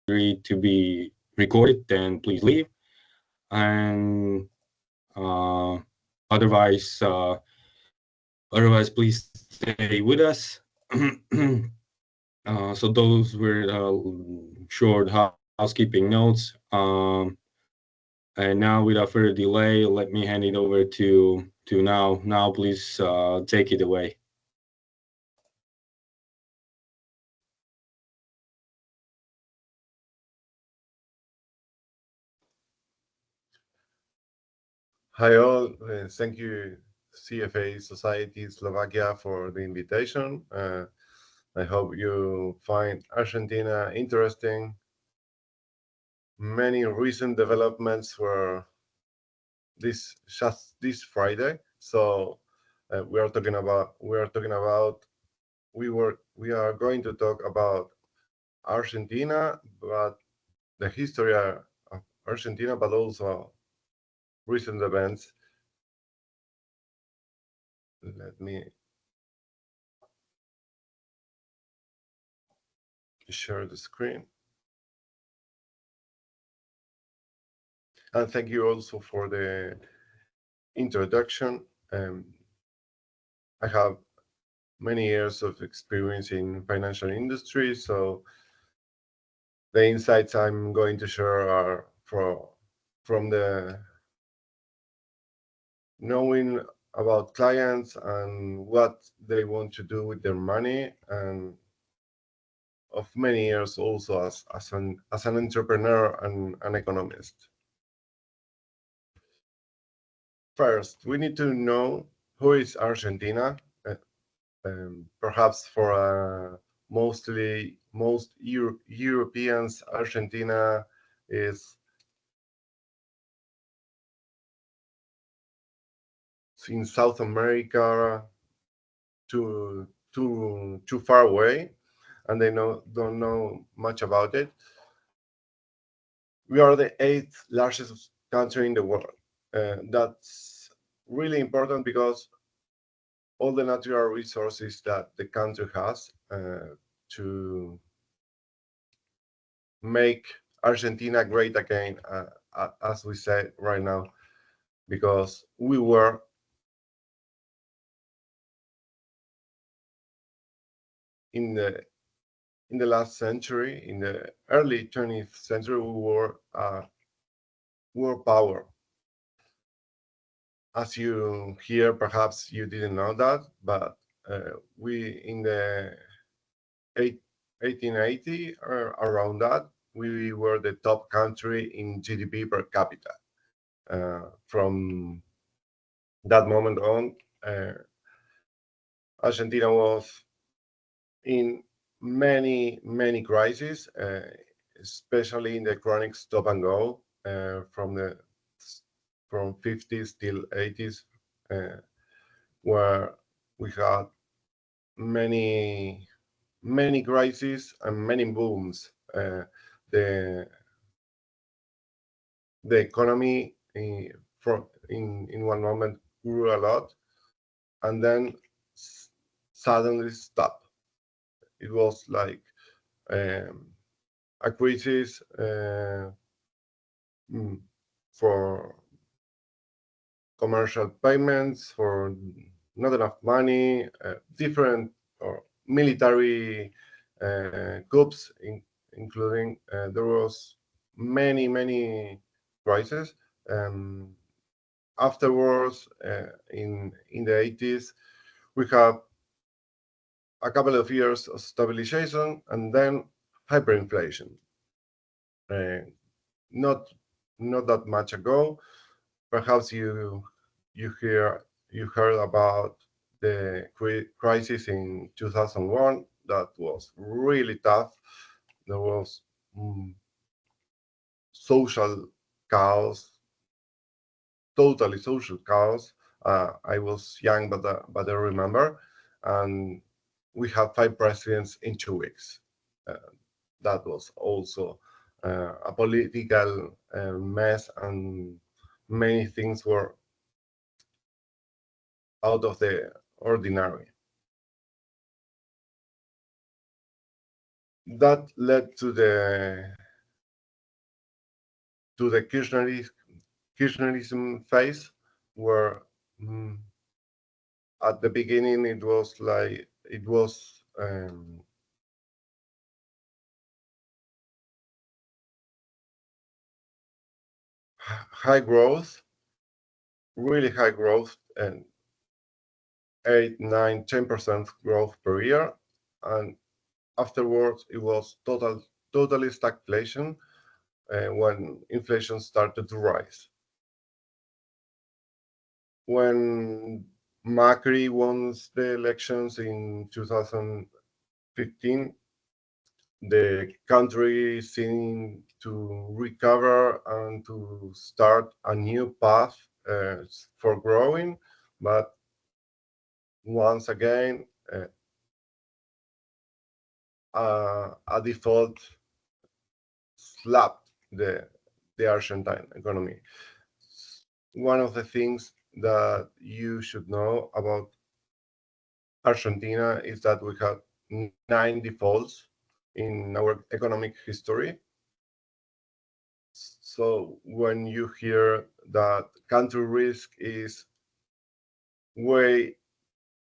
to be recorded, then please leave. And otherwise, please stay with us. So those were short housekeeping notes. And now, without further delay, let me hand it over to Nau. Now, please take it away. Hi all, thank you CFA Society Slovakia for the invitation. I hope you find Argentina interesting. Many recent developments were just this Friday. So we are going to talk about Argentina, but the history of Argentina, but also recent events. Let me share the screen. And thank you also for the introduction. I have many years of experience in financial industry, so the insights I'm going to share are from the knowing about clients and what they want to do with their money, and of many years also as an entrepreneur and an economist. First, we need to know who is Argentina. Perhaps for most Europeans, Argentina is in South America, too far away, and they don't know much about it. We are the 8th largest country in the world. That's really important because all the natural resources that the country has to make Argentina great again, as we say right now, because we were in the last century, in the early 20th century, we were world power. As you hear, perhaps you didn't know that, but we in the 1880 or around that, we were the top country in GDP per capita. From that moment on, Argentina was in many crises, especially in the chronic stop and go from 50s till 80s, where we had many crises and many booms. The economy in one moment grew a lot, and then suddenly stopped. It was like a crisis for commercial payments, for not enough money, different or military coups, including there was many crises. Afterwards, in the 80s, we have a couple of years of stabilization and then hyperinflation. Not that much ago, perhaps you heard about the crisis in 2001. That was really tough. There was social chaos, totally social chaos. I was young, but I remember. And we had 5 presidents in 2 weeks. That was also a political mess, and many things were out of the ordinary. That led to the to the Kirchnerism phase, where at the beginning it was high growth, really high growth, and 8, 9, 10% growth per year, and afterwards it was totally stagflation when inflation started to rise. When Macri won the elections in 2015, the country seemed to recover and to start a new path for growing, but once again, a default slapped the Argentine economy. One of the things that you should know about Argentina is that we had 9 defaults in our economic history. So when you hear that country risk is way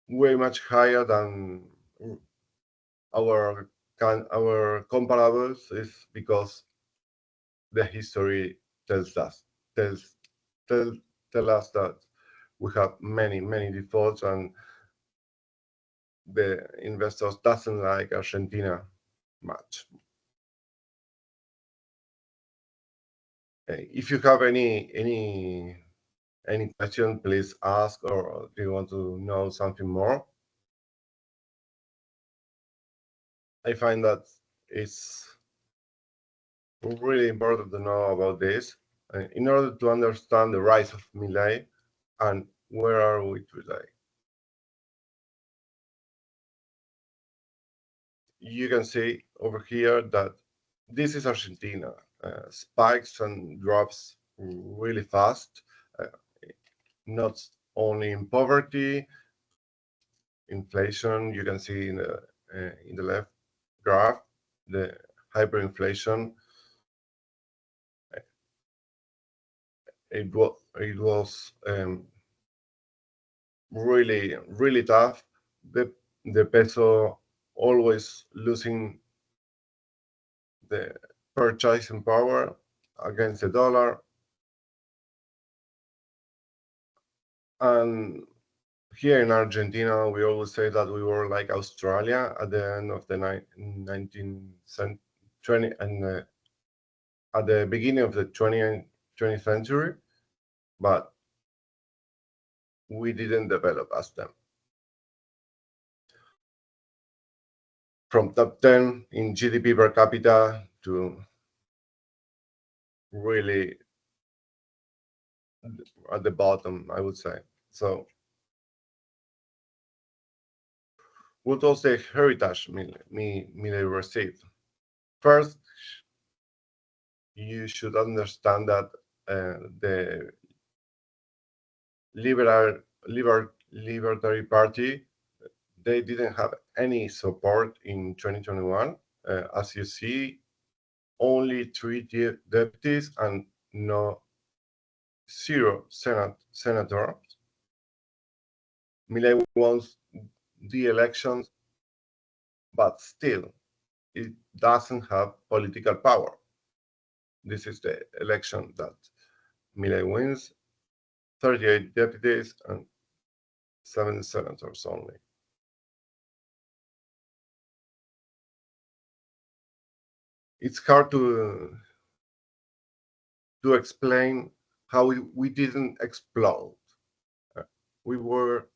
much higher than our comparables, is because the history tells us tell us that we have many defaults, and the investors doesn't like Argentina much. If you have any question, please ask, or do you want to know something more? I find that it's really important to know about this in order to understand the rise of Milei and where are we today. You can see over here that this is Argentina. Spikes and drops really fast, not only in poverty, inflation. You can see in the left graph the hyperinflation. It was really tough. The peso always losing the purchasing power against the dollar, and here in Argentina we always say that we were like Australia at the end of the 19th century and at the beginning of the 20th century, but we didn't develop as them. From top 10 in GDP per capita to really at the bottom, I would say. So what was the heritage Milei received? First, you should understand that the Libertary Party, they didn't have any support in 2021. As you see, only 3 deputies and zero senators. Milei wants the elections, but still, it doesn't have political power. This is the election that Milei wins, 38 deputies and 7 senators only. It's hard to explain how we didn't explode. We were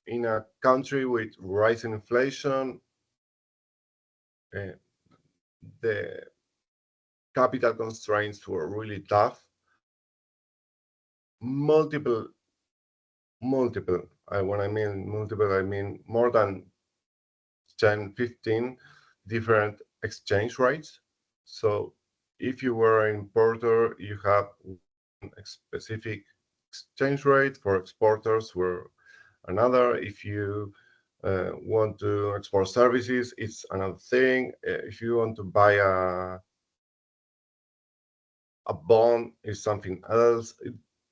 in a country with rising inflation. The capital constraints were really tough. Multiple. When I mean multiple, I mean more than 10, 15 different exchange rates. So if you were an importer, you have a specific exchange rate. For exporters, were another. If you want to export services, it's another thing. If you want to buy A bond is something else.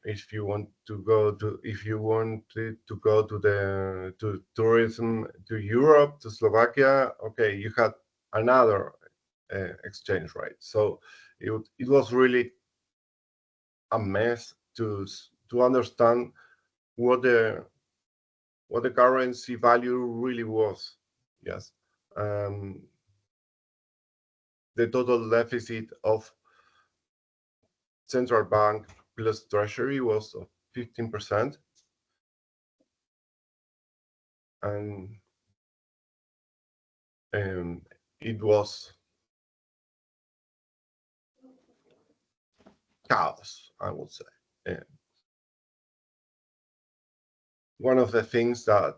If you want to go to, if you wanted to go to tourism to Europe, to Slovakia, okay, you had another exchange rate. So it was really a mess to understand what the currency value really was. Yes. The total deficit of central bank plus treasury was of 15%, and it was chaos, I would say. One of the things that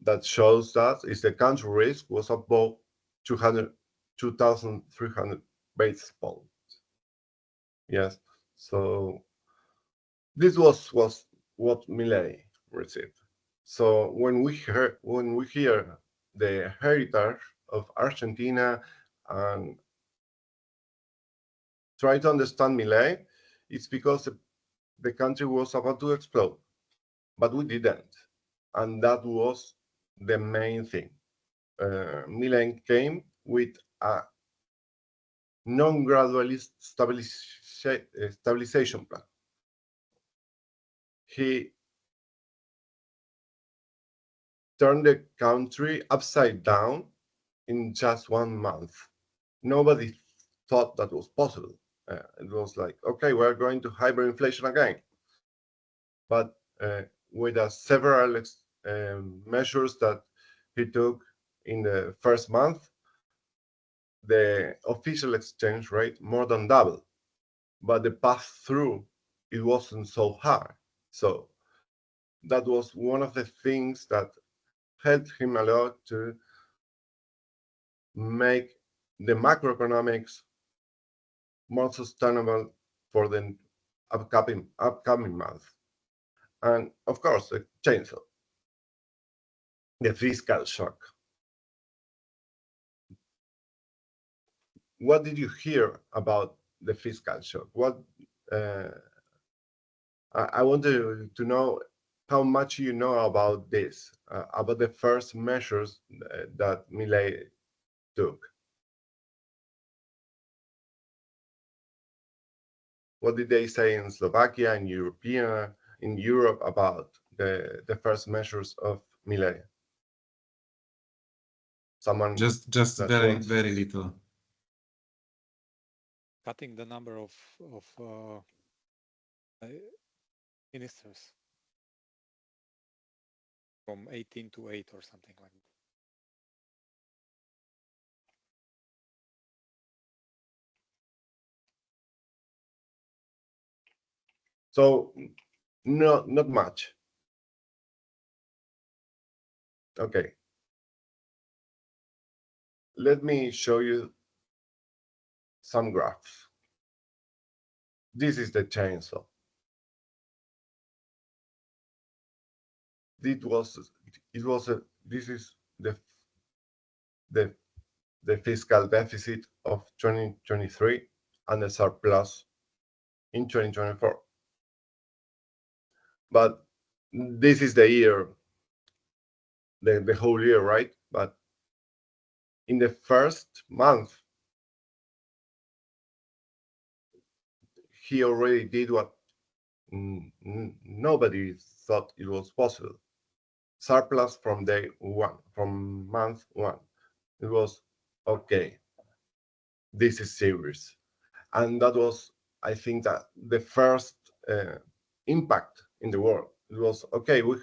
that shows that is the country risk was above 2,300 basis points. Yes, so this was what Milei received. So when we hear the heritage of Argentina and try to understand Milei, it's because the country was about to explode, but we didn't, and that was the main thing. Milei came with a non-gradualist stabilization plan. He turned the country upside down in just 1 month. Nobody thought that was possible. It was like, okay, we're going to hyperinflation again. But with several measures that he took in the first month, the official exchange rate more than doubled. But the pass-through, it wasn't so high. So that was one of the things that helped him a lot to make the macroeconomics more sustainable for the upcoming month. And of course, the chainsaw, the fiscal shock. What did you hear about the fiscal shock? What I want to know how much you know about this, about the first measures that Milei took. What did they say in Slovakia and in Europe about the first measures of Milei? Someone just very little. Cutting the number of ministers from 18 to 8 or something like that. So not much. Okay. Let me show you some graphs. This is the chainsaw. This is the fiscal deficit of 2023 and the surplus in 2024. But this is the year, the whole year, right? But in the first month, he already did what nobody thought it was possible. Surplus from day one, from month one. It was, okay, this is serious. And that was, I think, that the first impact in the world. It was, okay, we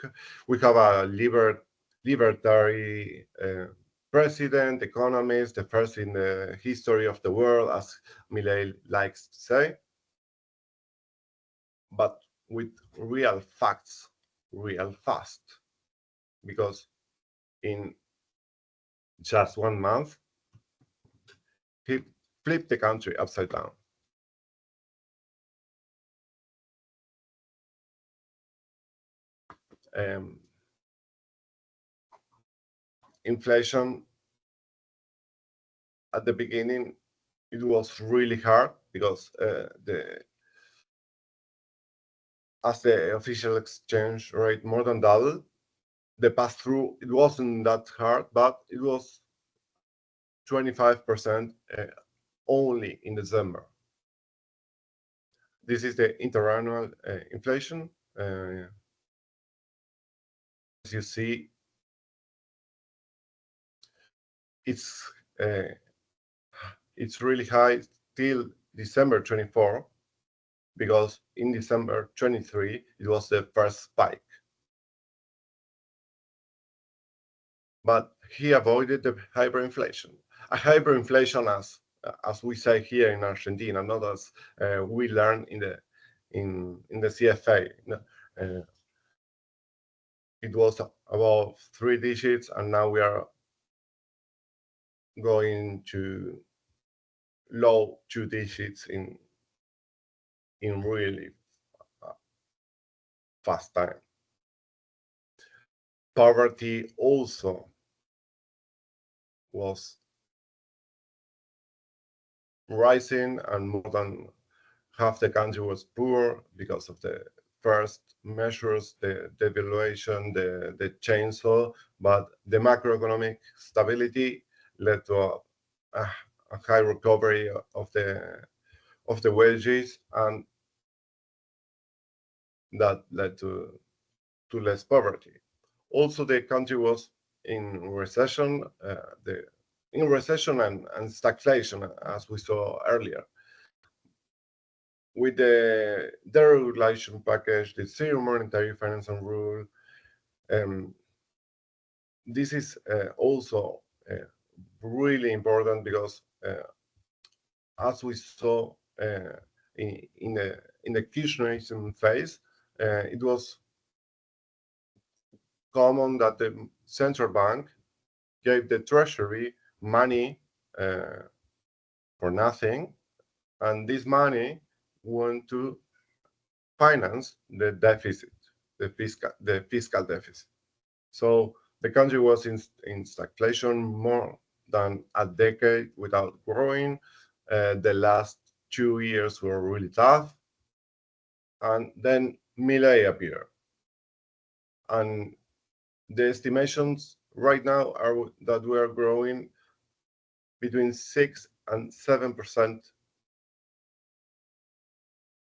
have a libertary president, economist, the first in the history of the world, as Milei likes to say, but with real facts, real fast. Because in just 1 month, he flipped the country upside down. Inflation at the beginning it was really hard because as the official exchange rate more than doubled, the pass-through, it wasn't that hard, but it was 25% only in December. This is the interannual inflation. As you see, it's really high till December 24, because in December 23 it was the first spike. But he avoided the hyperinflation. A hyperinflation, as we say here in Argentina, not as we learn in the CFA. It was about 3 digits, and now we are going to low 2 digits in really fast time. Poverty also was rising, and more than half the country was poor because of the first measures, the devaluation, the chainsaw, but the macroeconomic stability led to a high recovery of the wages, and that led to less poverty. Also, the country was in recession, and stagflation, as we saw earlier. With the deregulation package, the zero monetary financing rule, this is also really important because, as we saw in the Kirchnerism phase, it was common that the central bank gave the treasury money for nothing, and this money went to finance the deficit, the fiscal deficit. So the country was in stagflation more than a decade without growing. The last 2 years were really tough, and then Milei appeared, and the estimations right now are that we are growing between 6 and 7%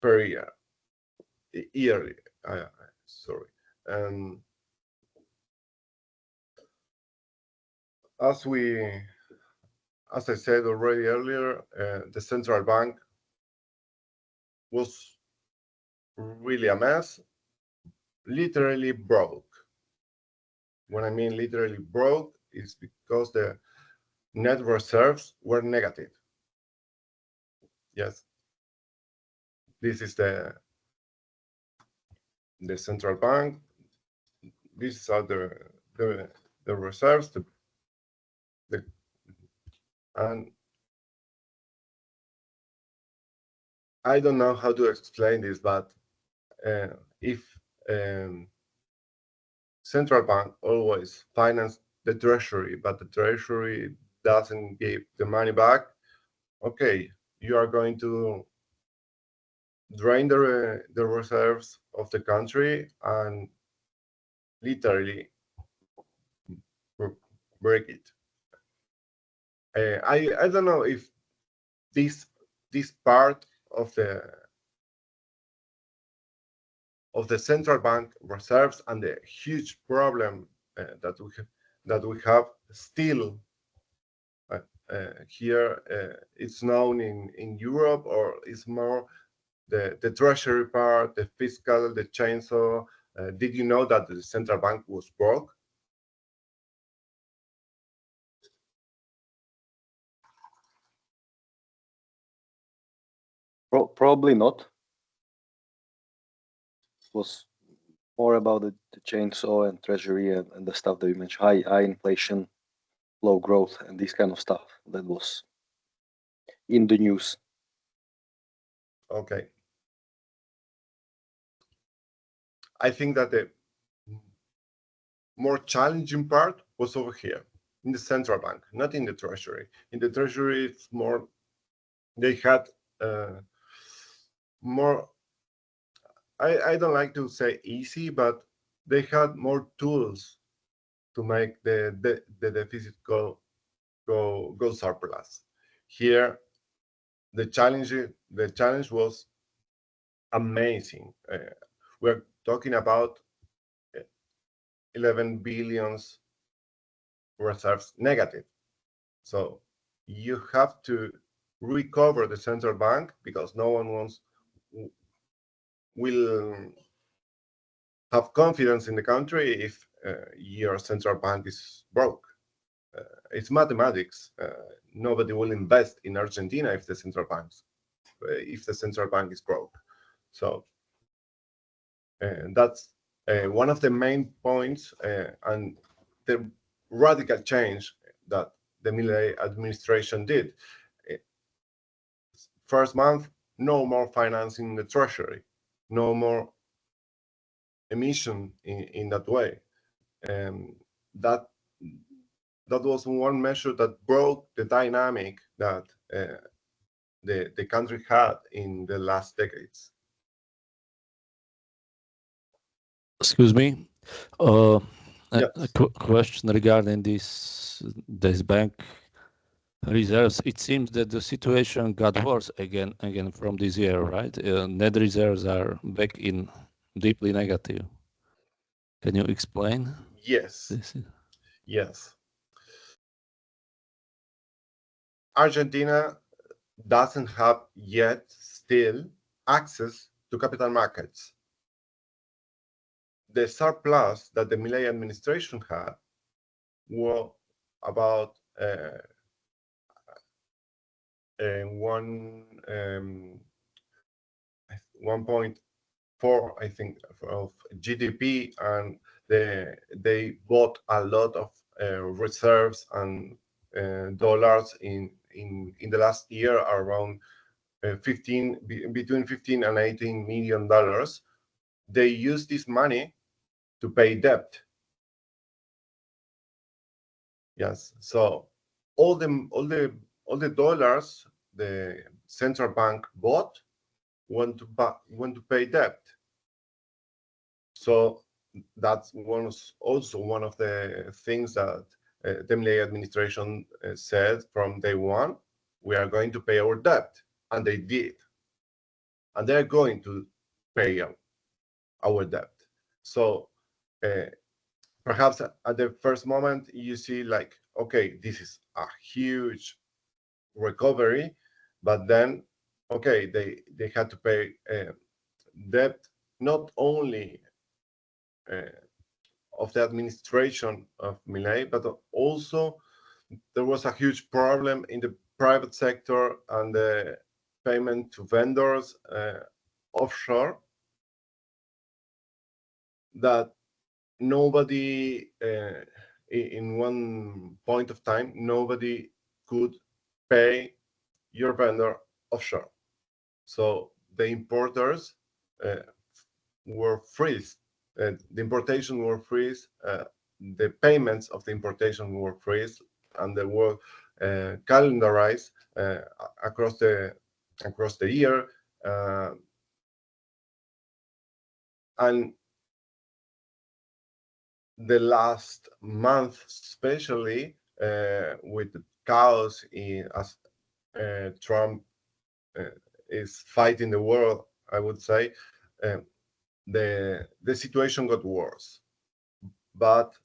per year, yearly. Sorry. As I said already earlier, the central bank was really a mess, literally broke. When I mean literally broke, it's because the net reserves were negative. Yes, this is the central bank. These are the reserves, and I don't know how to explain this, but if central bank always finance the treasury, but the treasury doesn't give the money back, okay, you are going to drain the reserves of the country and literally break it. I don't know if this part of the central bank reserves and the huge problem that we have still here, it's known in Europe, or it's more the treasury part, the fiscal, the chainsaw. Did you know that the central bank was broke? Probably not. It was more about the chainsaw and treasury and the stuff that you mentioned, high inflation, low growth, and this kind of stuff that was in the news. Okay. I think that the more challenging part was over here in the central bank, not in the treasury. In the treasury, it's more they had more. I don't like to say easy, but they had more tools to make the deficit go surplus. Here, the challenge was amazing. We're talking about 11 billions reserves negative. So you have to recover the central bank, because no one will have confidence in the country if your central bank is broke. It's mathematics. Nobody will invest in Argentina if the central bank is broke. So that's one of the main points, and the radical change that the Milei administration did. First month, no more financing the treasury, no more emission in that way. That was one measure that broke the dynamic that the country had in the last decades. Excuse me. Yes. A question regarding this bank reserves. It seems that the situation got worse again from this year, right? Net reserves are back in deeply negative. Can you explain? Yes. This? Yes. Argentina doesn't have yet still access to capital markets. The surplus that the Milei administration had were about 1.4, I think, of GDP, and they bought a lot of reserves and dollars in the last year, around between 15 and 18 million dollars. They use this money to pay debt. Yes, so all the dollars the central bank bought went to pay debt. So that's also one of the things that the Milei administration said from day one: we are going to pay our debt, and they did, and they're going to pay our debt. So perhaps at the first moment you see like, okay, this is a huge recovery, but then okay, they had to pay debt, not only of the administration of Milei, but also there was a huge problem in the private sector and the payment to vendors offshore, that nobody in one point of time, nobody could pay your vendor offshore. So the importers were freeze. The importation were freeze. The payments of the importation were freeze, and they were calendarized across the year. And the last month, especially with the chaos as Trump is fighting the world, I would say, the situation got worse. But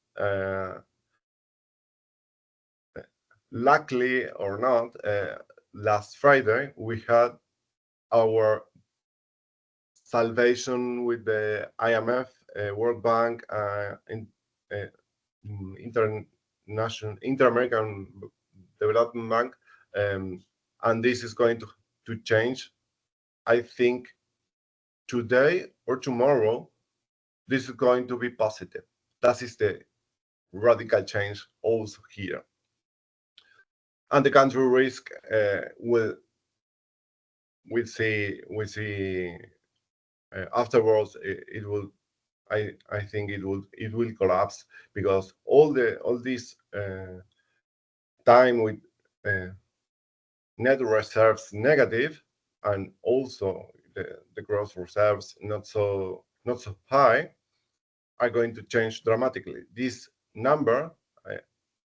luckily or not, last Friday we had our salvation with the IMF, World Bank, Inter-American Development Bank, and this is going to change. I think today or tomorrow, this is going to be positive. That is the radical change also here. And the country risk we see afterwards. It will. I think it will collapse, because all this time net reserves negative, and also the gross reserves not so high, are going to change dramatically. This number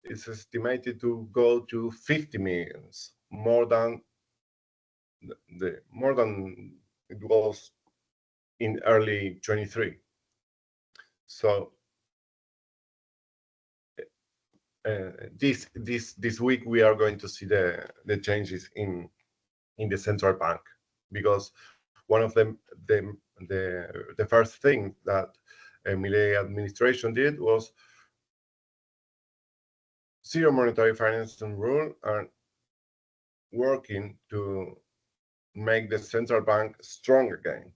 is estimated to go to 50 millions, more than it was in early 23. So this week we are going to see the changes in the central bank, because one of them the first thing that Milei administration did was zero monetary financing rule and working to make the central bank strong again.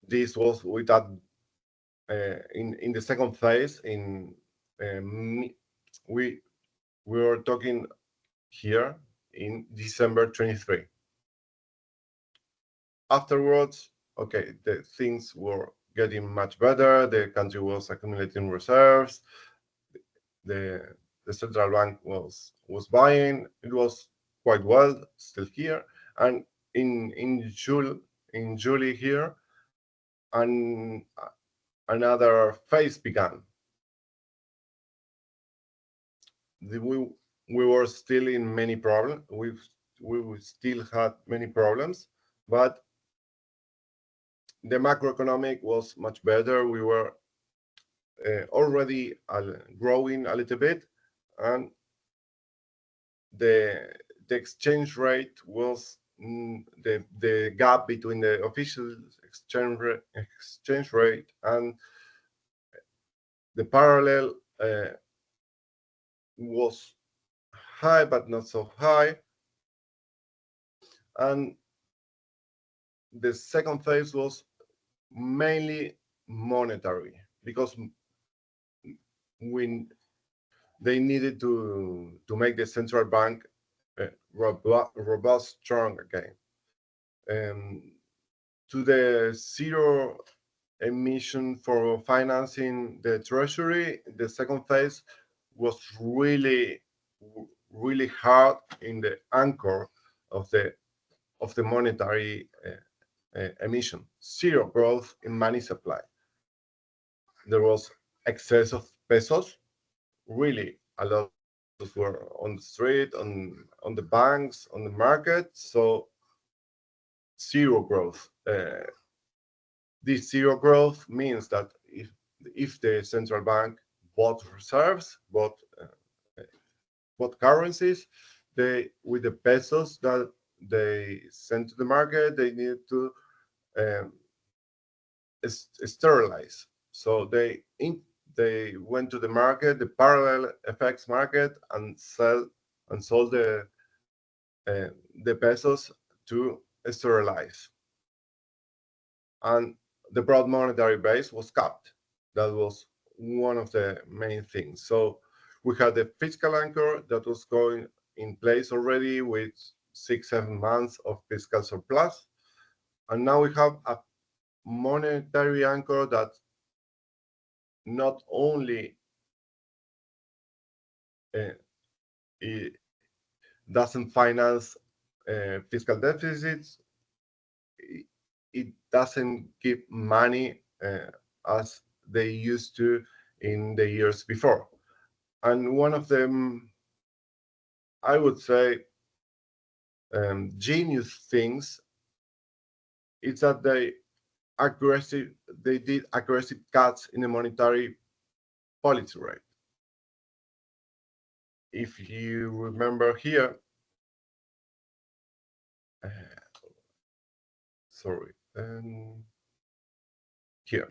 This was with that in the second phase. We were talking here in December 23. Afterwards, okay, the things were getting much better. The country was accumulating reserves. The central bank was buying. It was quite well still here. And in July here, and another phase began. We were still in many problems. We still had many problems, but the macroeconomic was much better. We were already growing a little bit, and the exchange rate was the gap between the official exchange rate and the parallel was high, but not so high. And the second phase was mainly monetary, because they needed to make the central bank robust, strong again. To the zero emission for financing the treasury, the second phase was really hard in the anchor of the monetary emission. Zero growth in money supply. There was excess of pesos. Really, a lot of were on the street, on the banks, on the market. So zero growth. This zero growth means that if the central bank bought reserves, bought currencies, they, with the pesos that they sent to the market, they needed to sterilize. So they went to the market, the parallel FX market, and sold the pesos to sterilize. And the broad monetary base was capped. That was one of the main things. So we had the fiscal anchor that was going in place already with 6-7 months of fiscal surplus. And now we have a monetary anchor that not only it doesn't finance fiscal deficits, it doesn't give money as they used to in the years before. And one of them, I would say, genius things is that they did aggressive cuts in the monetary policy rate. If you remember here, here,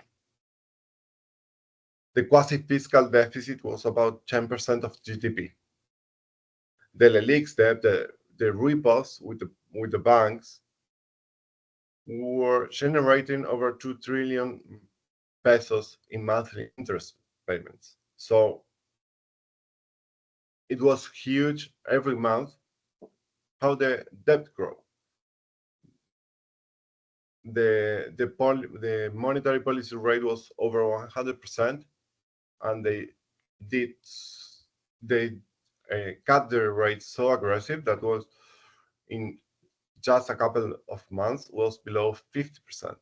the quasi-fiscal deficit was about 10% of GDP. The LELIQs, the repos with the banks, were generating over 2 trillion pesos in monthly interest payments. So it was huge every month how the debt grew. The monetary policy rate was over 100%, and they cut the rate so aggressive that was in just a couple of months was below 50%.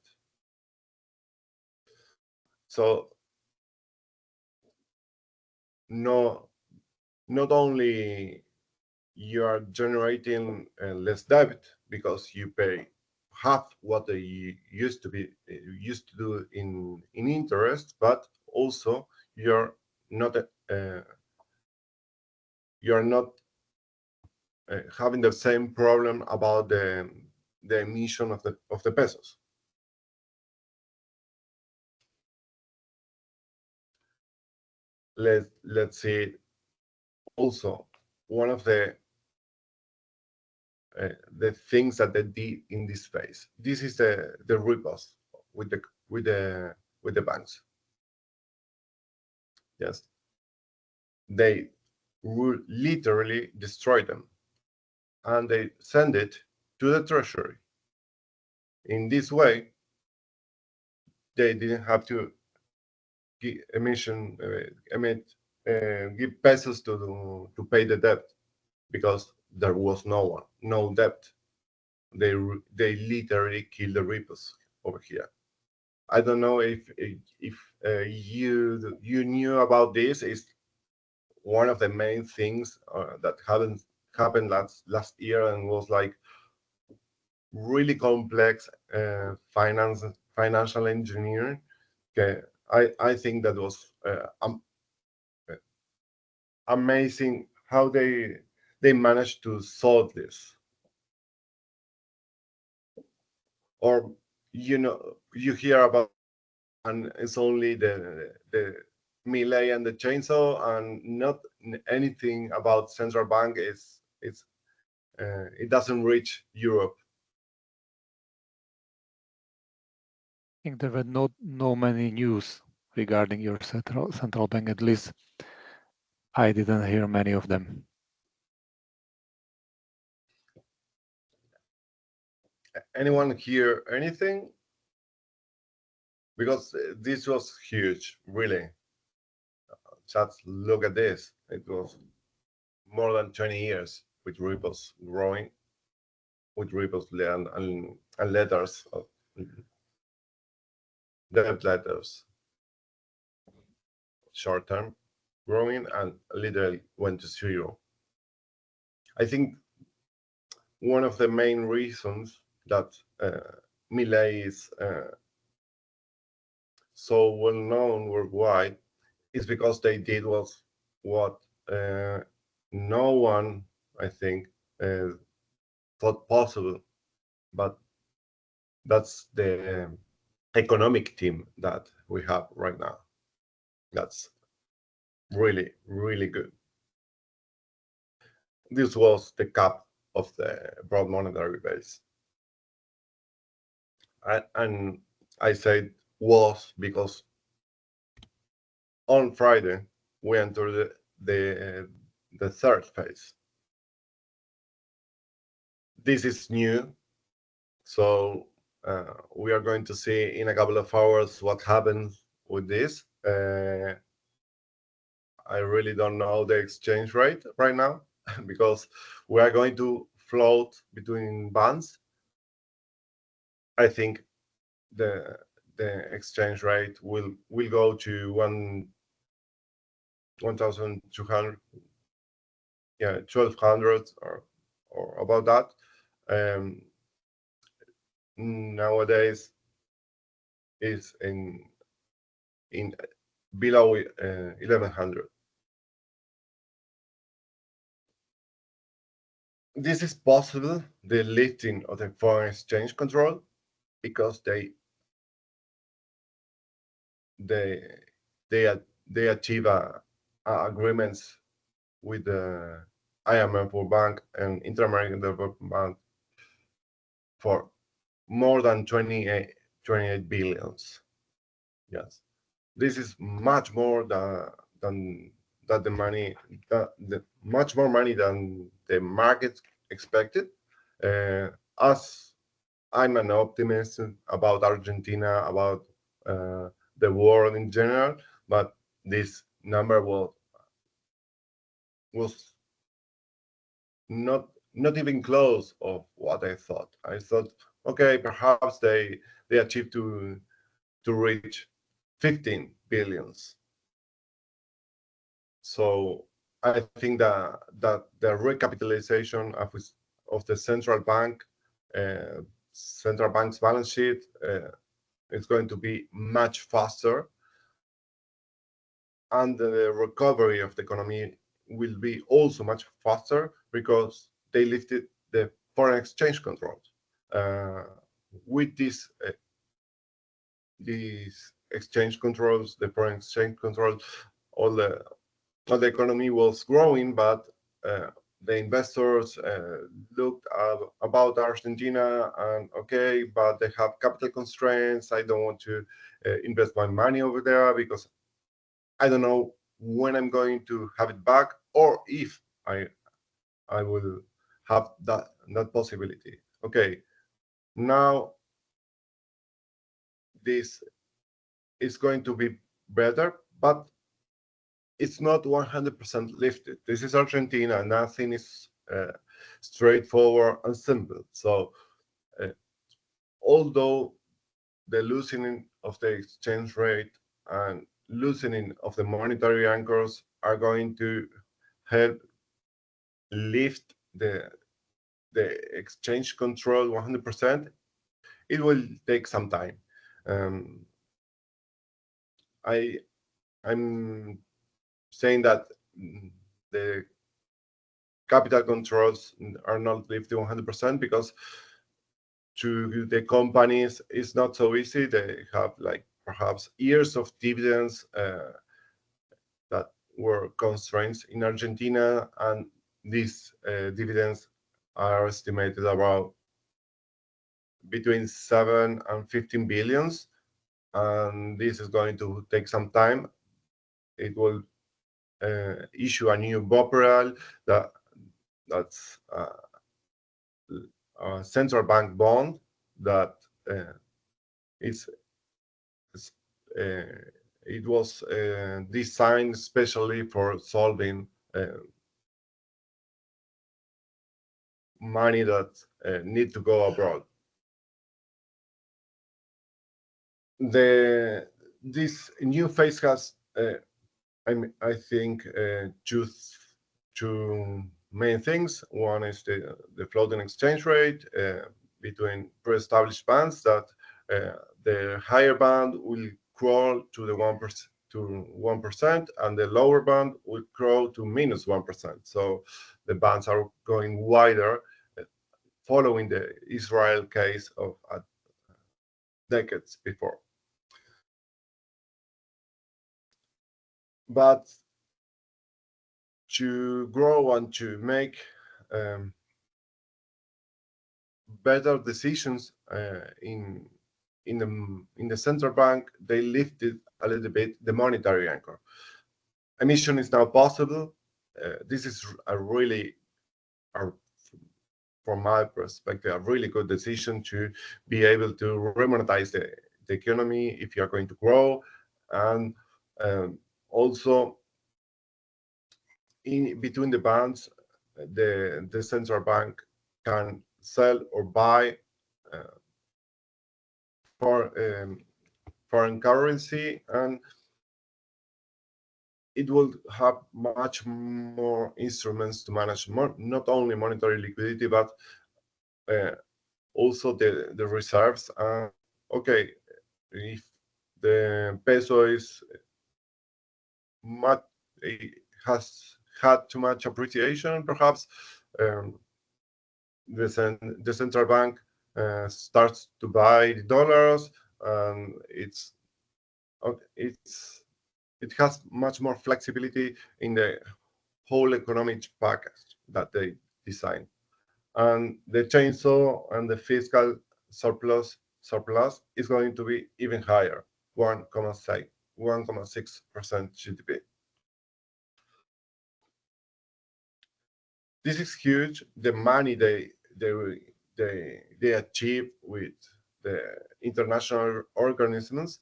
So not only you are generating less debt because you pay half what they used to do in interest, but also you're not having the same problem about the emission of the pesos. Let's see. Also, one of the things that they did in this phase. This is the repos with the banks. Yes, they literally destroyed them, and they send it to the treasury. In this way, they didn't have to give pesos to pay the debt because there was no debt. They literally killed the repos over here. I don't know if you knew about this. It's one of the main things that happened last year and was like really complex financial engineering. Okay, I think that was amazing how they managed to solve this. Or you hear about, and it's only the Milei and the chainsaw, and not anything about central bank. It doesn't reach Europe. I think there were no many news regarding your central bank. At least I didn't hear many of them. Anyone hear anything? Because this was huge, really. Just look at this. It was more than 20 years with repos growing, with repos and letters of debt letters, short term growing, and literally went to zero. I think one of the main reasons that Milei is so well known worldwide is because they did what no one, I think, thought possible. But that's the economic team that we have right now. That's really, really good. This was the cap of the broad monetary base. And I said was because on Friday we entered the third phase. This is new, so we are going to see in a couple of hours what happens with this. I really don't know the exchange rate right now because we are going to float between bonds. I think the exchange rate will go to 1,200, 1,200 or about that. Nowadays is in below 1,100. This is possible, the lifting of the foreign exchange control, because they achieve agreements with the IMF World Bank and Inter-American Development Bank for more than 28 billions. Yes, this is much more than the money, much more money than the market expected. As I'm an optimist about Argentina, about the world in general, but this number was not even close of what I thought. I thought, okay, perhaps they achieved to reach 15 billions. So I think that the recapitalization of the central bank's balance sheet is going to be much faster, and the recovery of the economy will be also much faster because they lifted the foreign exchange controls. With these exchange controls, the foreign exchange controls, all the economy was growing, but the investors looked about Argentina and okay, but they have capital constraints. I don't want to invest my money over there because I don't know when I'm going to have it back, or if I will have that possibility. Okay, now this is going to be better, but it's not 100% lifted. This is Argentina. Nothing is straightforward and simple. So although the loosening of the exchange rate and loosening of the monetary anchors are going to help lift the exchange control 100%, it will take some time. I'm saying that the capital controls are not lifted 100% because to the companies it's not so easy. They have like perhaps years of dividends that were constraints in Argentina, and these dividends are estimated about between 7 and 15 billions, and this is going to take some time. It will issue a new BOPREAL that's a central bank bond that it was designed especially for solving money that need to go abroad. This new phase has, I think, two main things. One is the floating exchange rate between pre-established bands, that the higher band will crawl to the 1%, and the lower band will crawl to -1%. So the bands are going wider, following the Israel case of decades before. But to grow and to make better decisions in the central bank, they lifted a little bit the monetary anchor. Emission is now possible. This is from my perspective, a really good decision to be able to remonetize the economy if you are going to grow, and also in between the bands, the central bank can sell or buy foreign currency, and it will have much more instruments to manage not only monetary liquidity, but also the reserves. Okay, if the peso has had too much appreciation, perhaps the central bank starts to buy the dollars, and it has much more flexibility in the whole economic package that they design. And the chainsaw and the fiscal surplus is going to be even higher, 1.6% GDP. This is huge. The money they achieve with the international organisms.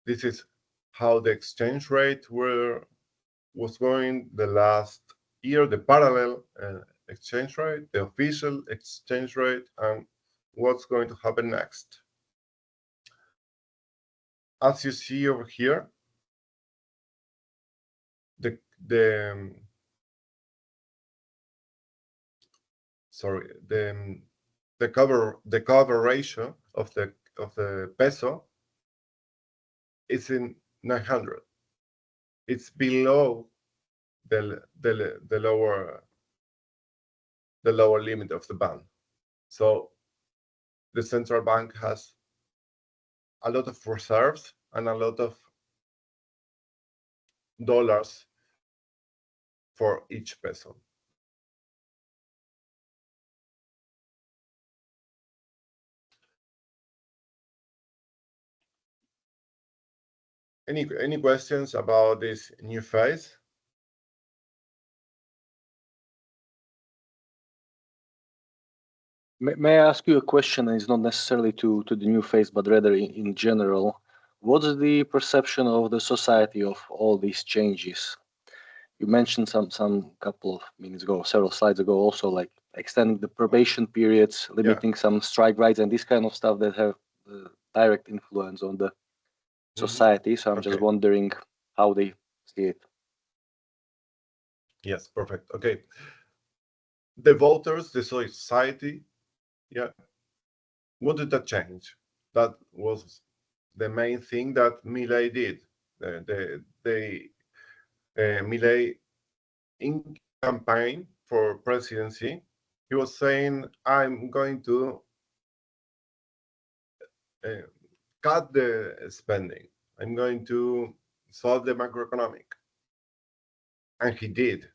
This is how the exchange rate was going the last here the parallel exchange rate, the official exchange rate, and what's going to happen next. As you see over here, the cover ratio of the peso is in 900. It's below the lower limit of the band. So the central bank has a lot of reserves and a lot of dollars for each peso. Any questions about this new phase? May I ask you a question? It's not necessarily to the new phase, but rather in general. What's the perception of the society of all these changes? You mentioned some couple of minutes ago, several slides ago, also like extending the probation periods, limiting some strike rights, and this kind of stuff that have direct influence on the society. So I'm just wondering how they see it. Yes, perfect. Okay. The voters, the society, yeah. What did that change? That was the main thing that Milei did. Milei in campaign for presidency, he was saying, I'm going to cut the spending. I'm going to solve the macroeconomic. And he did.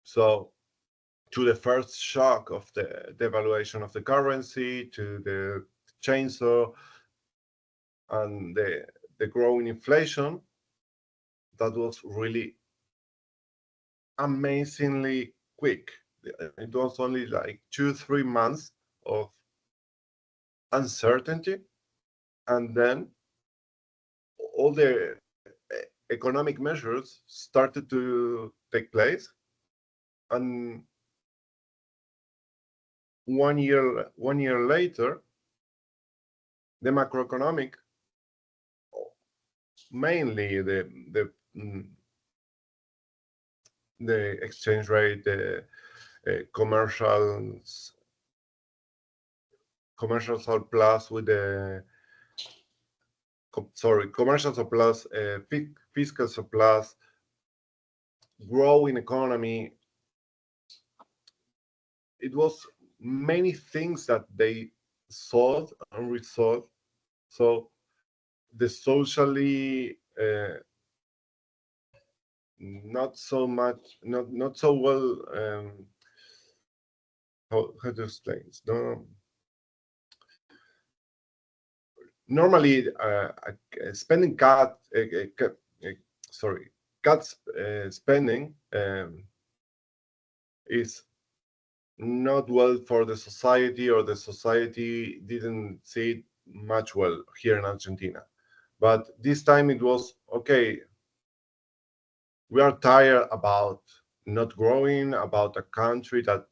So to the first shock of the devaluation of the currency, to the chainsaw and the growing inflation, that was really amazingly quick. It was only like 2-3 months of uncertainty, and then all the economic measures started to take place, and 1 year later, the macroeconomic, mainly the exchange rate, the commercial surplus with the commercial surplus, fiscal surplus, growing economy. It was many things that they solved and resolved. So the socially not so well. How to explain it? No. Normally, spending cut spending is not well for the society, or the society didn't see it much well here in Argentina. But this time it was okay. We are tired about not growing, about a country that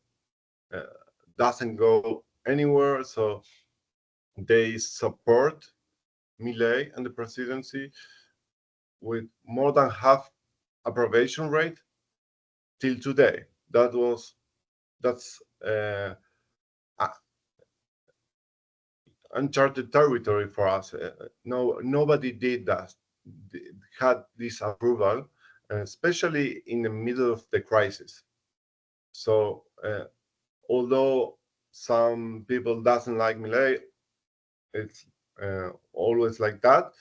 doesn't go anywhere. So they support Milei and the presidency with more than half approbation rate till today. That's uncharted territory for us. Nobody did that, had this approval, especially in the middle of the crisis. So although some people doesn't like Milei, it's always like that.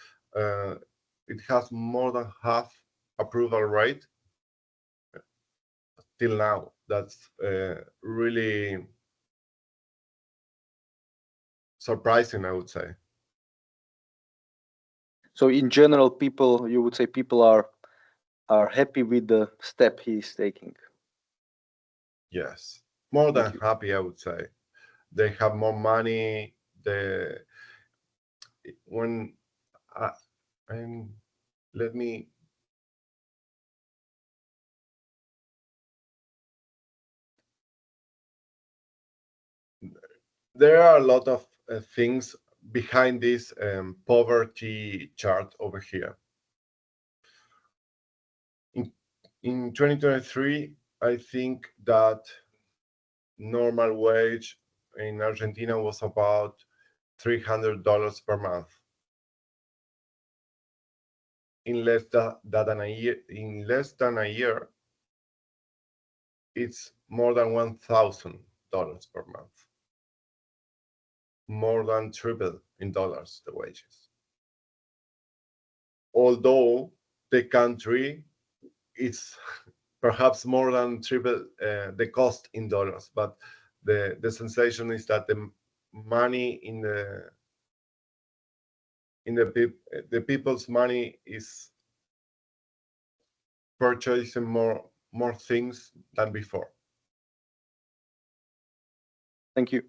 It has more than half approval rate till now. That's really surprising, I would say. So in general, you would say people are happy with the step he's taking. Yes, more than happy, I would say. They have more money. Let me there are a lot of things behind this poverty chart over here. In 2023, I think that normal wage in Argentina was about $300 per month. In less than a year, it's more than $1,000 per month. More than triple in dollars, the wages. Although the country is perhaps more than triple the cost in dollars, but the sensation is that the money in the people's money is purchasing more things than before. Thank you.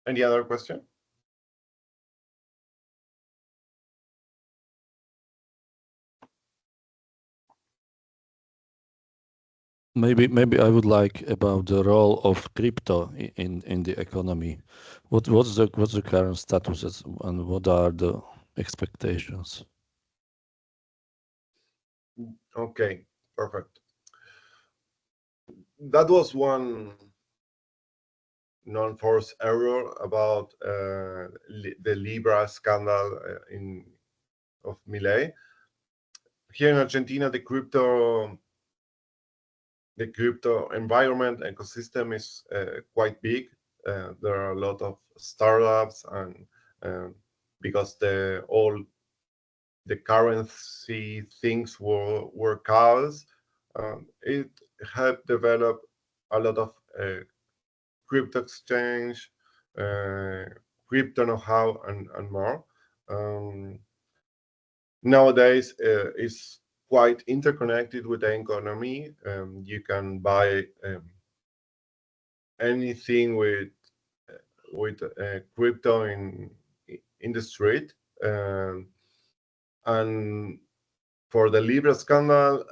Any other question? Maybe I would like about the role of crypto in the economy. What's the current status and what are the expectations? Okay, perfect. That was one non-forced error about the Libra scandal of Milei. Here in Argentina, the crypto environment ecosystem is quite big. There are a lot of startups, and because all the currency things were chaos, it helped develop a lot of crypto exchange, crypto know-how, and more. Nowadays, it's quite interconnected with the economy. You can buy anything with crypto in the street. And for the Libra scandal,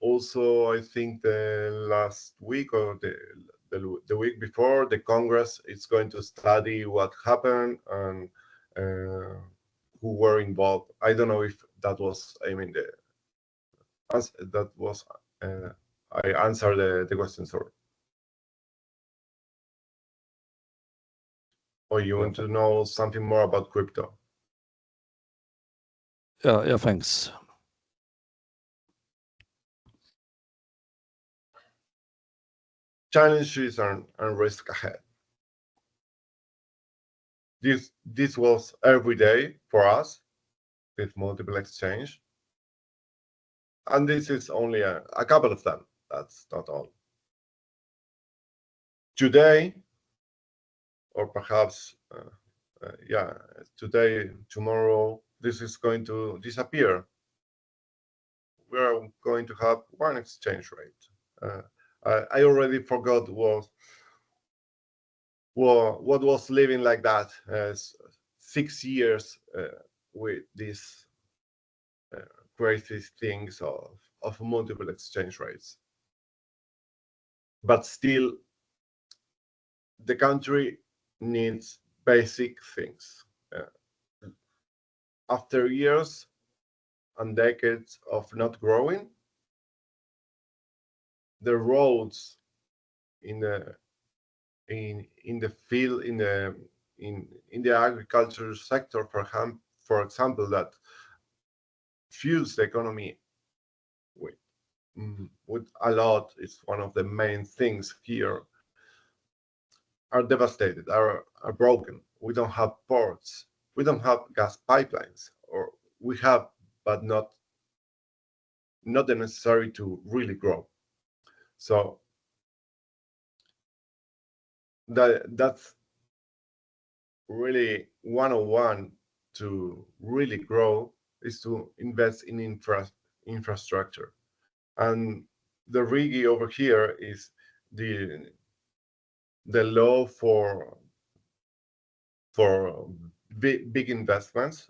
also I think the last week or the week before, the Congress is going to study what happened and who were involved. I don't know if that was, I mean, I answered the question, sorry. Or you want to know something more about crypto? Yeah, thanks. Challenges and risk ahead. This was every day for us with multiple exchange. And this is only a couple of them. That's not all. Today, or perhaps, today, tomorrow, this is going to disappear. We are going to have one exchange rate. I already forgot what was living like that 6 years with these crazy things of multiple exchange rates. But still, the country needs basic things. After years and decades of not growing, the roads in the field, in the agriculture sector, for example, that fuels the economy with a lot, it's one of the main things here, are devastated, are broken. We don't have ports, we don't have gas pipelines, or we have, but not the necessary to really grow. So that's really 101 to really grow, is to invest in infrastructure. And the RIGI over here is the law for big investments,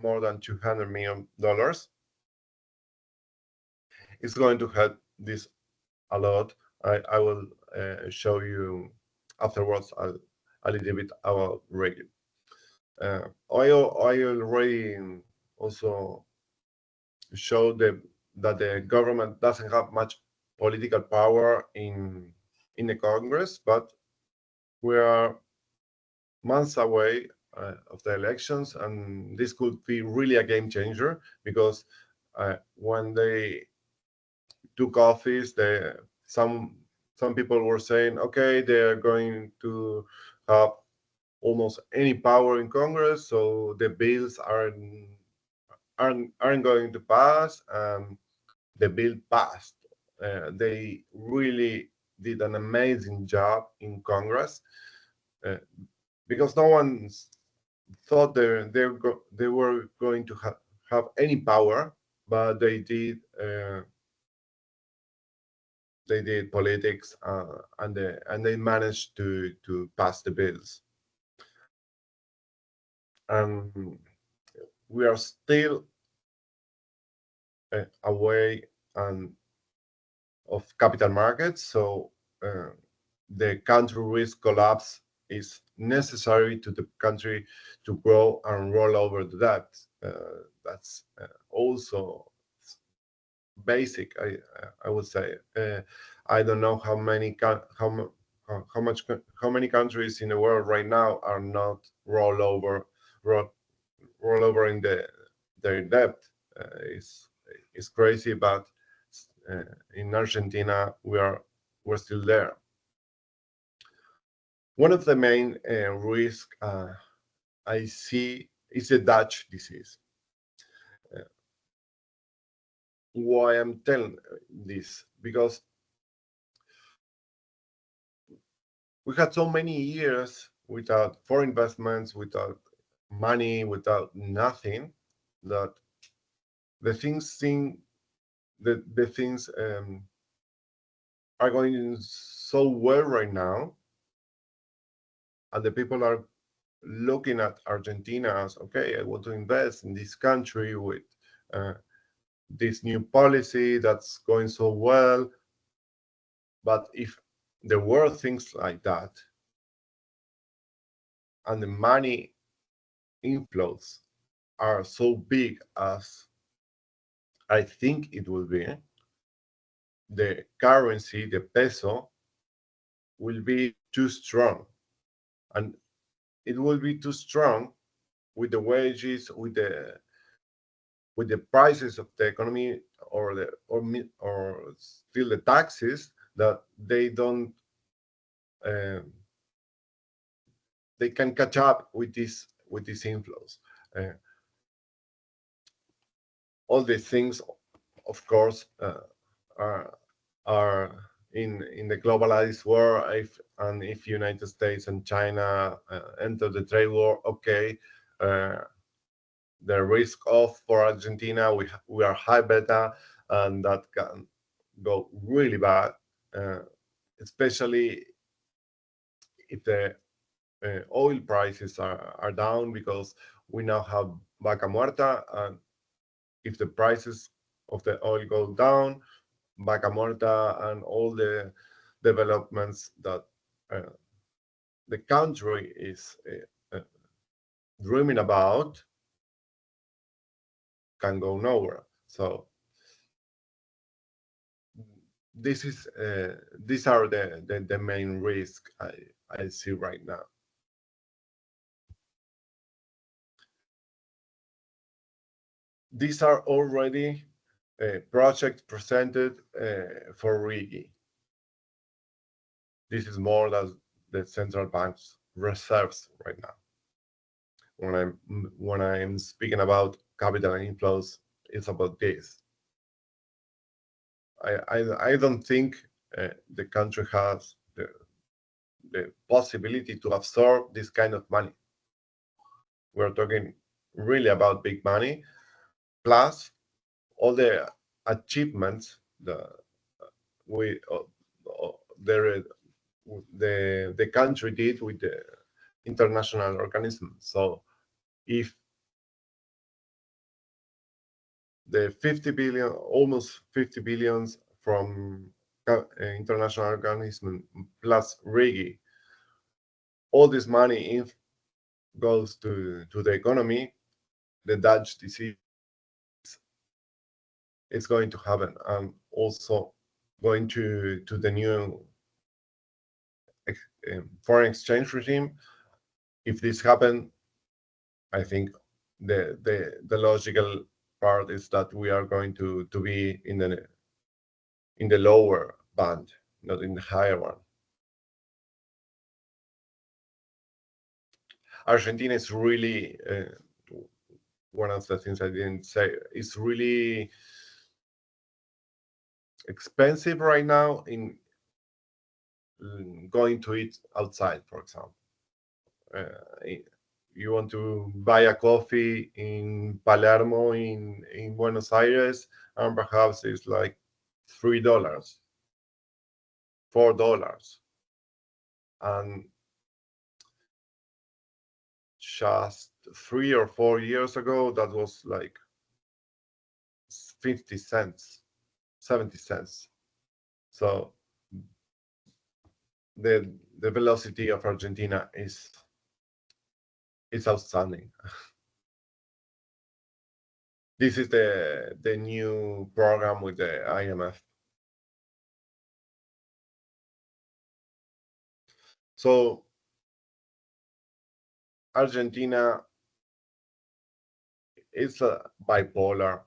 more than $200 million. It's going to help this a lot. I will show you afterwards a little bit about radio. I already also showed that the government doesn't have much political power in the Congress, but we are months away of the elections, and this could be really a game changer, because when they took office, some people were saying, okay, they're going to have almost any power in Congress, so the bills aren't going to pass. The bill passed. They really did an amazing job in Congress, because no one thought they were going to have any power, but they did. They did politics, and they managed to pass the bills. And we are still away of capital markets, so the country risk collapse is necessary to the country to grow and roll over the debt. That's also basic, I would say. I don't know how many countries in the world right now are not roll over in their debt. It's crazy, but in Argentina we're still there. One of the main risks I see is the Dutch disease. Why I'm telling this? Because we had so many years without foreign investments, without money, without nothing, that the things are going so well right now, and the people are looking at Argentina as, okay, I want to invest in this country with this new policy that's going so well. But if there were things like that, and the money inflows are so big as I think it will be, the currency, the peso, will be too strong. And it will be too strong with the wages, with the prices of the economy, or still the taxes, that they don't they can catch up with these inflows. All these things, of course, are in the globalized world. If United States and China enter the trade war, okay, the risk off for Argentina, we are high beta, and that can go really bad, especially if the oil prices are down, because we now have vaca muerta, and if the prices of the oil go down, vaca muerta and all the developments that the country is dreaming about can go nowhere. So these are the main risk I see right now. These are already projects presented for RIGI. This is more than the central bank's reserves right now. When I'm speaking about capital inflows, it's about this. I don't think the country has the possibility to absorb this kind of money. We're talking really about big money, plus all the achievements that the country did with the international organism. So if the 50 billion, almost 50 billions from international organism plus RIGI, all this money goes to the economy, the Dutch disease is going to happen, and also going to the new foreign exchange regime. If this happens, I think the logical part is that we are going to be in the lower band, not in the higher one. Argentina is really one of the things I didn't say. It's really expensive right now in going to eat outside, for example. You want to buy a coffee in Palermo, in Buenos Aires, and perhaps it's like $3, $4. And just 3 or 4 years ago, that was like 50 cents, 70 cents. So the velocity of Argentina is outstanding. This is the new program with the IMF. So Argentina is bipolar.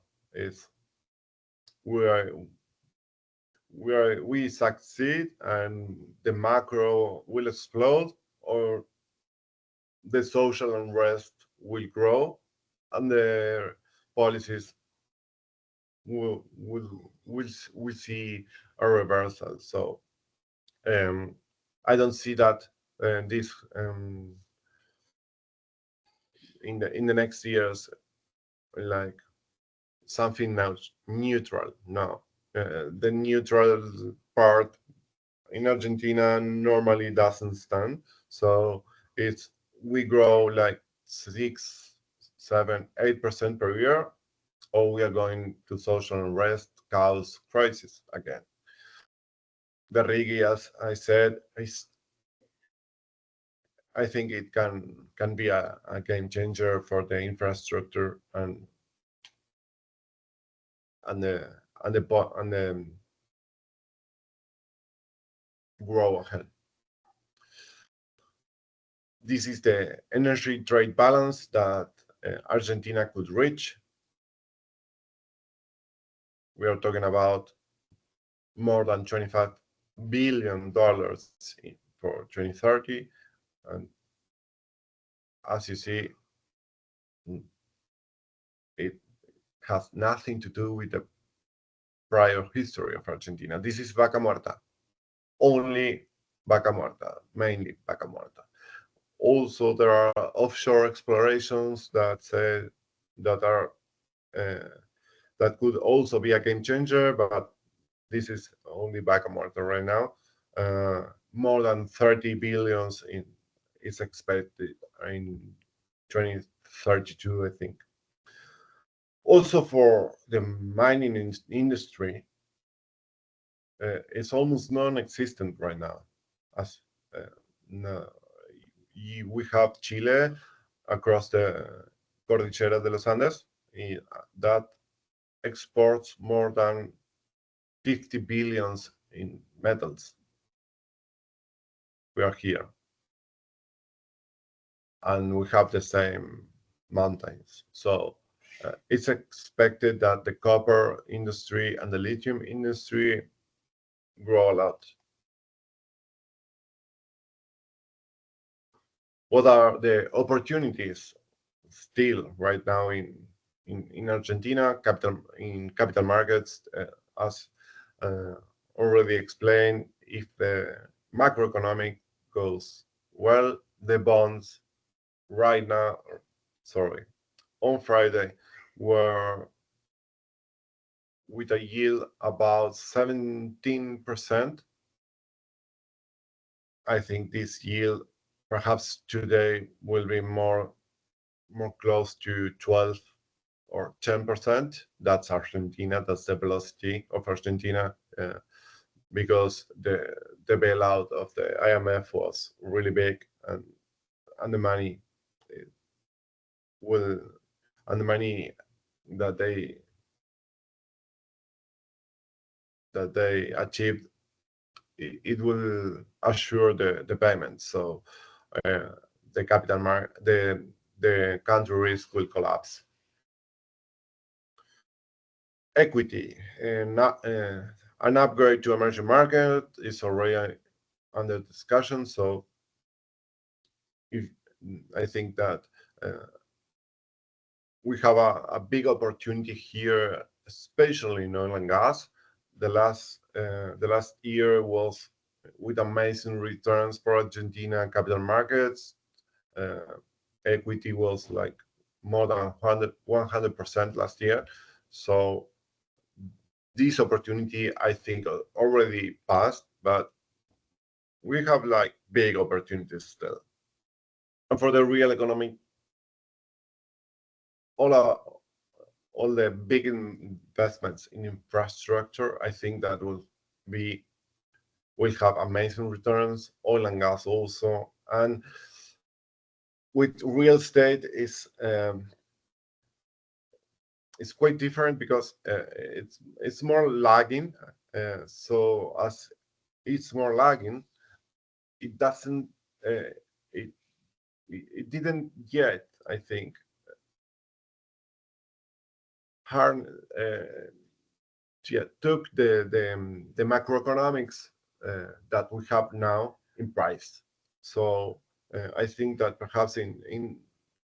We succeed and the macro will explode, or the social unrest will grow and the policies will see a reversal. So I don't see that this in the next years like something now neutral. No, the neutral part in Argentina normally doesn't stand. So we grow like 6, 7, 8% per year, or we are going to social unrest, chaos, crisis again. The RIGI, as I said, I think it can be a game changer for the infrastructure and the grow ahead. This is the energy trade balance that Argentina could reach. We are talking about more than $25 billion for 2030. And as you see, it has nothing to do with the prior history of Argentina. This is vaca muerta, only vaca muerta, mainly vaca muerta. Also, there are offshore explorations that could also be a game changer, but this is only vaca muerta right now. More than 30 billions is expected in 2032, I think. Also, for the mining industry, it's almost non-existent right now. As we have Chile across the Cordillera de los Andes that exports more than 50 billions in metals. We are here, and we have the same mountains. So it's expected that the copper industry and the lithium industry grow a lot. What are the opportunities still right now in Argentina capital markets? As already explained, if the macroeconomic goes well, the bonds right now, on Friday, were with a yield about 17%. I think this yield perhaps today will be more close to 12 or 10%. That's Argentina. That's the velocity of Argentina. because the bailout of the IMF was really big, and the money that they achieved, it will assure the payment. So the capital market, the country risk will collapse. Equity, and an upgrade to emerging market is already under discussion. So I think that we have a big opportunity here, especially in oil and gas. The last year was with amazing returns for Argentina capital markets. Equity was like more than 100% last year. So this opportunity, I think, already passed, but we have like big opportunities still. And for the real economy, all the big investments in infrastructure, I think that will have amazing returns. Oil and gas also, and with real estate is it's quite different because it's more lagging. So as it's more lagging, it doesn't it didn't yet, I think, took the macroeconomics that we have now in price. So I think that perhaps in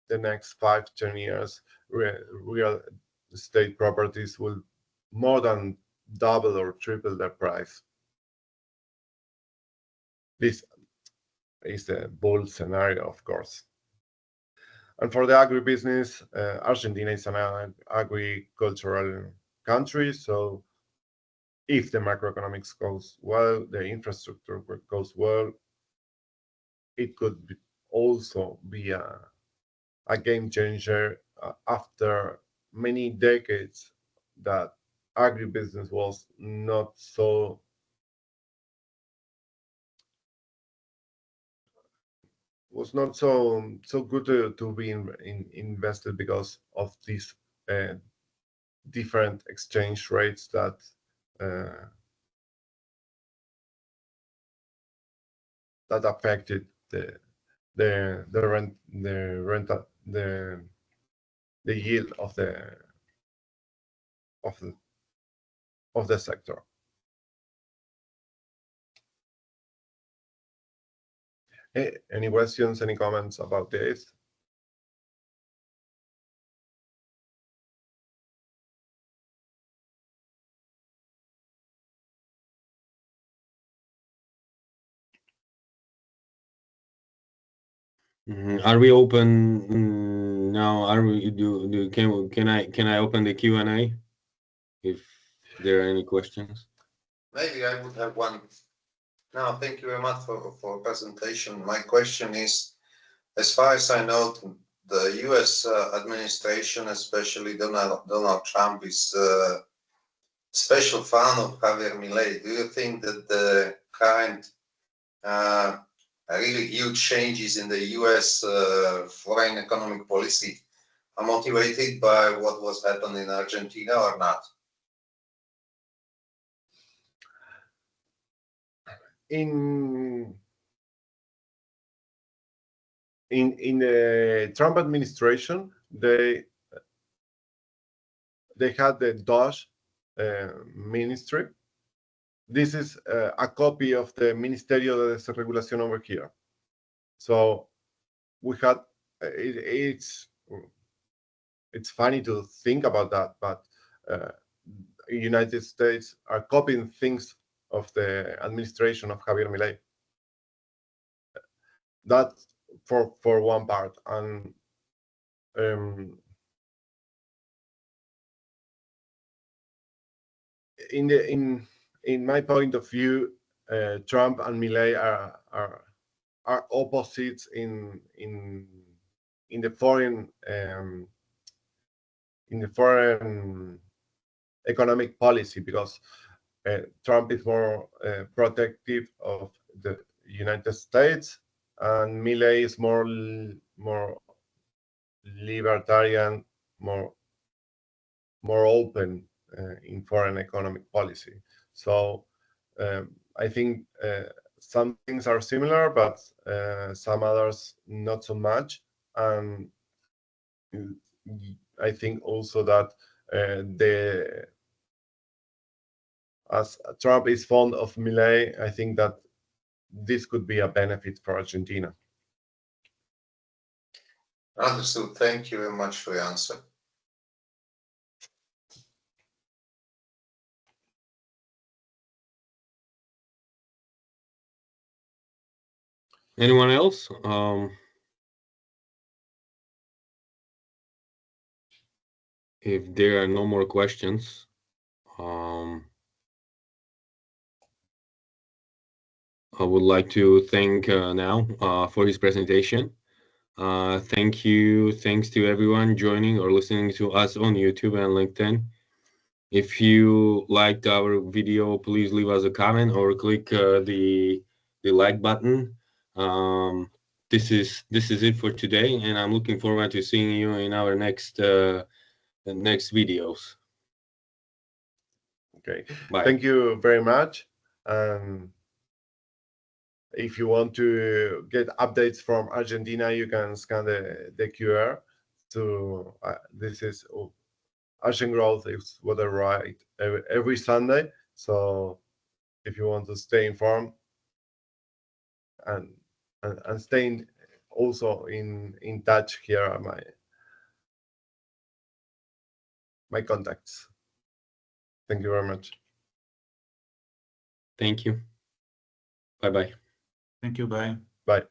the next 5-10 years, real estate properties will more than double or triple their price. This is a bold scenario, of course. And for the agribusiness, Argentina is an agricultural country. So if the macroeconomics goes well, the infrastructure goes well, it could also be a game changer after many decades that agribusiness was not so good to be invested because of these different exchange rates that affected the yield of the sector. Any questions, any comments about this? Are we open now? Are we can I open the Q&A if there are any questions? Maybe I would have one. No, thank you very much for presentation. My question is, as far as I know, the U.S. administration, especially Donald Trump, is a special fan of Javier Milei. Do you think that the current really huge changes in the U.S. foreign economic policy are motivated by what was happening in Argentina or not? In the Trump administration, they had the DOGE ministry. This is a copy of the Ministerio de Desregulación over here. So we had it's funny to think about that, but United States are copying things of the administration of Javier Milei. That for one part, and in my point of view, Trump and Milei are opposites in the foreign economic policy, because Trump is more protective of the United States, and Milei is more libertarian, more open in foreign economic policy. So I think some things are similar, but some others not so much. And I think also that as Trump is fond of Milei, I think that this could be a benefit for Argentina. Understood. Thank you very much for your answer. Anyone else? If there are no more questions, I would like to thank Nau for his presentation. Thanks to everyone joining or listening to us on YouTube and LinkedIn. If you liked our video, please leave us a comment or click the like button. This is it for today, and I'm looking forward to seeing you in our next videos. Okay. Bye. Thank you very much. If you want to get updates from Argentina, you can scan the QR. So this is ArgenGrowth is what I write every Sunday. So if you want to stay informed and staying also in touch, here are my contacts. Thank you very much. Thank you. Bye-bye. Thank you. Bye. Bye.